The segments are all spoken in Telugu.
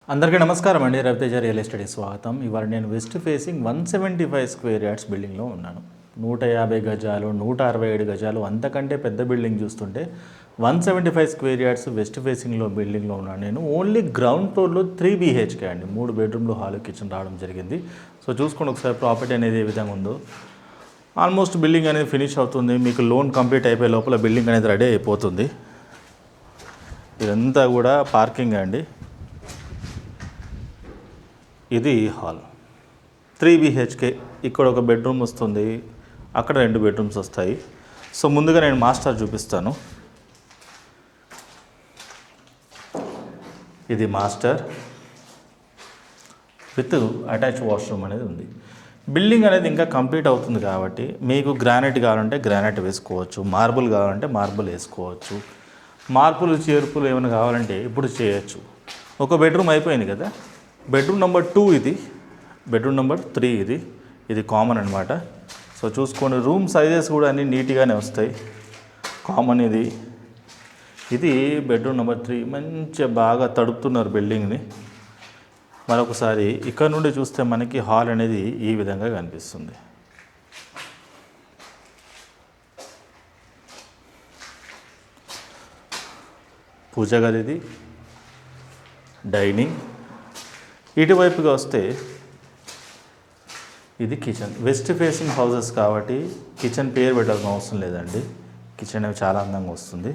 అందరికీ నమస్కారం అండి. రవితేజ రియల్ ఎస్టేట్కి స్వాగతం. ఇవాళ నేను వెస్ట్ ఫేసింగ్ 175 స్క్వేర్ యార్డ్స్ బిల్డింగ్లో ఉన్నాను. 150 గజాలు, 167 గజాలు, అంతకంటే పెద్ద బిల్డింగ్ చూస్తుంటే 175 స్క్వేర్ యార్డ్స్ వెస్ట్ ఫేసింగ్లో బిల్డింగ్లో ఉన్నాను నేను. ఓన్లీ గ్రౌండ్ ఫ్లోర్లో 3 BHK అండి, 3 బెడ్రూమ్లు, హాల్, కిచెన్ రావడం జరిగింది. సో చూసుకోండి ఒకసారి ప్రాపర్టీ అనేది ఏ విధంగా ఉందో. ఆల్మోస్ట్ బిల్డింగ్ అనేది ఫినిష్ అవుతుంది. మీకు లోన్ కంప్లీట్ అయిపోయే లోపల బిల్డింగ్ అనేది రెడీ అయిపోతుంది. ఇదంతా కూడా పార్కింగ్ అండి. ఇది హాల్, 3 BHK. ఇక్కడ ఒక బెడ్రూమ్ వస్తుంది, అక్కడ 2 బెడ్రూమ్స్ వస్తాయి. సో ముందుగా నేను మాస్టర్ చూపిస్తాను. ఇది మాస్టర్ విత్ అటాచ్ వాష్రూమ్ అనేది ఉంది. బిల్డింగ్ అనేది ఇంకా కంప్లీట్ అవుతుంది కాబట్టి మీకు గ్రానైట్ కావాలంటే గ్రానైట్ వేసుకోవచ్చు, మార్బుల్ కావాలంటే మార్బుల్ వేసుకోవచ్చు. మార్పులు చేర్పులు ఏమైనా కావాలంటే ఇప్పుడు చేయొచ్చు. ఒక బెడ్రూమ్ అయిపోయింది కదా. బెడ్రూమ్ నెంబర్ 2 ఇది, బెడ్రూమ్ నెంబర్ 3 ఇది కామన్ అనమాట. సో చూసుకోండి, రూమ్ సైజెస్ కూడా అన్నీ నీట్గానే వస్తాయి. కామన్ ఇది బెడ్రూమ్ నెంబర్ 3. మంచిగా బాగా తడుపుతున్నారు బిల్డింగ్ని. మరొకసారి ఇక్కడ నుండి చూస్తే మనకి హాల్ అనేది ఈ విధంగా కనిపిస్తుంది. పూజ గది, డైనింగ్. ఇటువైపుగా వస్తే ఇది కిచెన్. వెస్ట్ ఫేసింగ్ హౌసెస్ కాబట్టి కిచెన్ పేరు పెట్టాల్సిన అవసరం లేదండి. కిచెన్ అవి చాలా అందంగా వస్తుంది.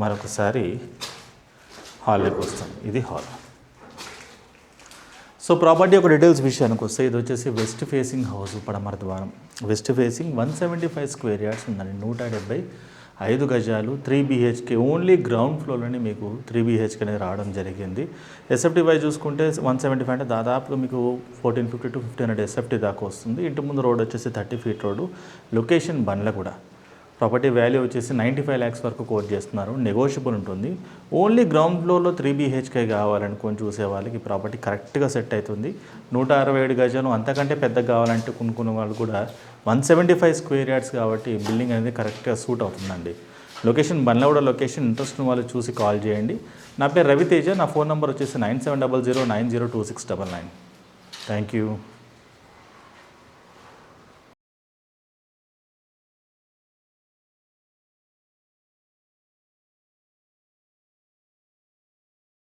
మరొకసారి హాల్లోకి వస్తాం. ఇది హాల్. సో ప్రాపర్టీ ఒక డీటెయిల్స్ విషయానికి వస్తే ఇది వచ్చేసి వెస్ట్ ఫేసింగ్ హౌస్, పడమర ద్వారం. వెస్ట్ ఫేసింగ్ 175 స్క్వేర్ యార్డ్స్ ఉందండి, 175 గజాలు, 3 BHK. ఓన్లీ గ్రౌండ్ ఫ్లోర్లోనే మీకు 3 BHK అనేది రావడం జరిగింది. ఎస్ఎఫ్టీ వైజ్ చూసుకుంటే 175 అంటే దాదాపుగా మీకు 1450 to 1500 ఎస్ఎఫ్టీ దాకా వస్తుంది. ఇంటి ముందు రోడ్ వచ్చేసి 30 feet road. Location Bandlaguda. Property value వచ్చేసి 95 lakhs వరకు కోట్ చేస్తున్నారు. నెగోషియబుల్ ఉంటుంది. ఓన్లీ గ్రౌండ్ ఫ్లోర్లో 3 BHK కావాలనుకొని చూసే వాళ్ళకి ప్రాపర్టీ కరెక్ట్గా సెట్ అవుతుంది. 167 గజాలు, అంతకంటే పెద్దగా కావాలంటే కొనుక్కున్న వాళ్ళు కూడా 175 స్క్వేర్ యార్డ్స్ కాబట్టి బిల్డింగ్ అనేది కరెక్ట్గా సూట్ అవుతుందండి. Location Bandlaguda location. ఇంట్రెస్ట్ ఉన్న వాళ్ళు చూసి కాల్ చేయండి. నా పేరు రవితేజ. నా ఫోన్ నెంబర్ వచ్చేసి 9700902699. Thank you.